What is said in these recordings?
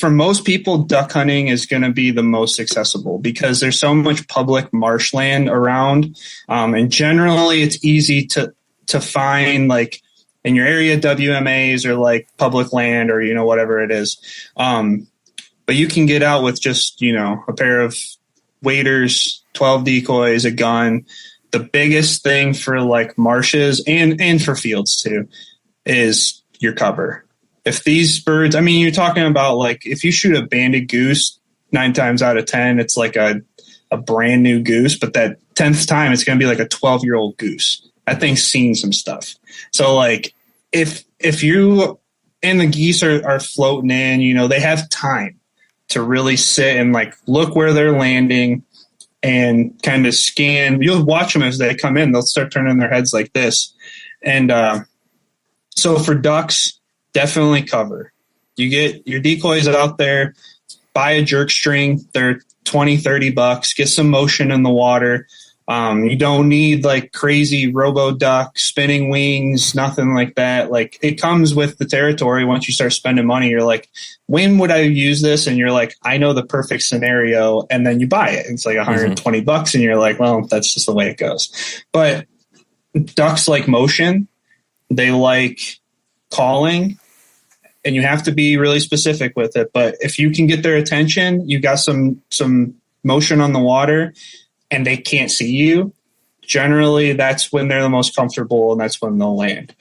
for most people, duck hunting is going to be the most accessible because there's so much public marshland around. And generally it's easy to find, like, in your area, WMAs or like public land or, whatever it is. But you can get out with just, a pair of waders, 12 decoys, a gun. The biggest thing for like marshes and for fields too is your cover. If these birds, you're talking about, like, if you shoot a banded goose, 9 times out of 10, it's like a brand new goose, but that 10th time it's going to be like a 12-year-old goose. That thing's seen some stuff. So like if you and the geese are floating in, they have time to really sit and like look where they're landing and kind of scan. You'll watch them as they come in. They'll start turning their heads like this. And so for ducks, definitely cover. You get your decoys out there, buy a jerk string. They're $20-$30. Get some motion in the water. You don't need like crazy robo duck spinning wings, nothing like that. Like, it comes with the territory. Once you start spending money, you're like, when would I use this? And you're like, I know the perfect scenario. And then you buy it. It's like $120 and you're like, well, that's just the way it goes. But ducks like motion. They like calling, and you have to be really specific with it. But if you can get their attention, you got some motion on the water, and they can't see you, generally that's when they're the most comfortable, and that's when they'll land.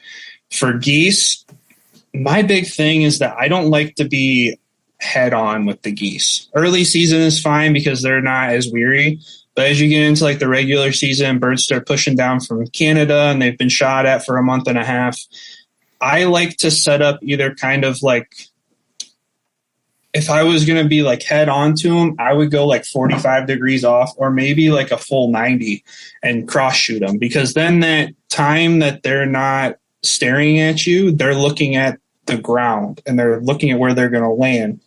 For geese, my big thing is that I don't like to be head on with the geese. Early season is fine because they're not as weary. But as you get into like the regular season, birds start pushing down from Canada and they've been shot at for a month and a half. I like to set up either kind of like, if I was going to be like head on to them, I would go like 45 degrees off or maybe like a full 90 and cross shoot them, because then that time that they're not staring at you, they're looking at the ground and they're looking at where they're going to land.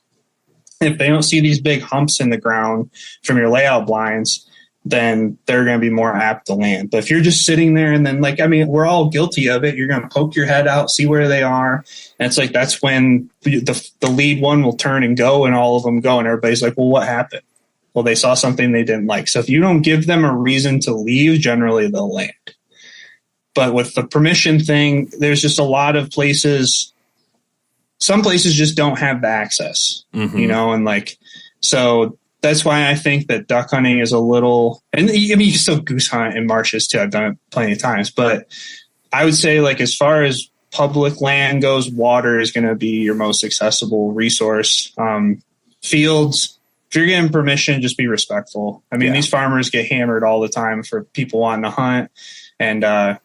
If they don't see these big humps in the ground from your layout blinds, then they're going to be more apt to land. But if you're just sitting there and then we're all guilty of it. You're going to poke your head out, see where they are. And it's like, that's when the lead one will turn and go, and all of them go. And everybody's like, well, what happened? Well, they saw something they didn't like. So if you don't give them a reason to leave, generally they'll land. But with the permission thing, there's just a lot of places. Some places just don't have the access, and so that's why I think that duck hunting is a little, and you can still goose hunt in marshes too. I've done it plenty of times, but I would say like as far as public land goes, water is going to be your most accessible resource. Fields, if you're getting permission, just be respectful. These farmers get hammered all the time for people wanting to hunt. And,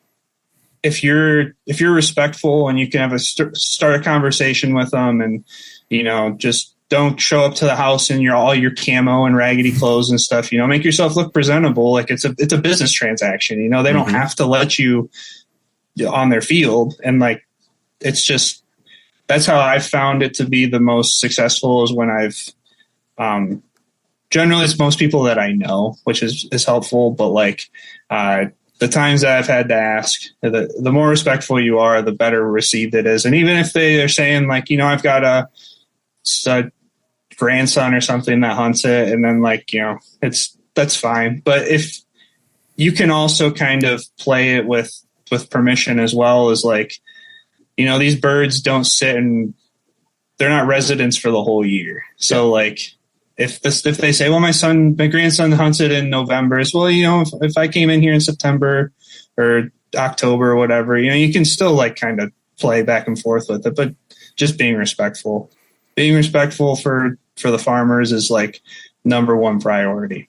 if you're respectful and you can have start a conversation with them and, just don't show up to the house in all your camo and raggedy clothes and stuff, make yourself look presentable. Like it's a business transaction, they don't have to let you on their field. And like, it's just, that's how I've found it to be the most successful, is when I've, generally it's most people that I know, which is helpful. But like, the times that I've had to ask, the more respectful you are, the better received it is. And even if they are saying like, I've got a grandson or something that hunts it, and then that's fine. But if you can also kind of play it with permission as well, as like, these birds don't sit and they're not residents for the whole year. So like, if they say, well, my grandson hunts it in November, as well, if I came in here in September or October or whatever, you can still like kind of play back and forth with it, but just being respectful for the farmers is like number one priority.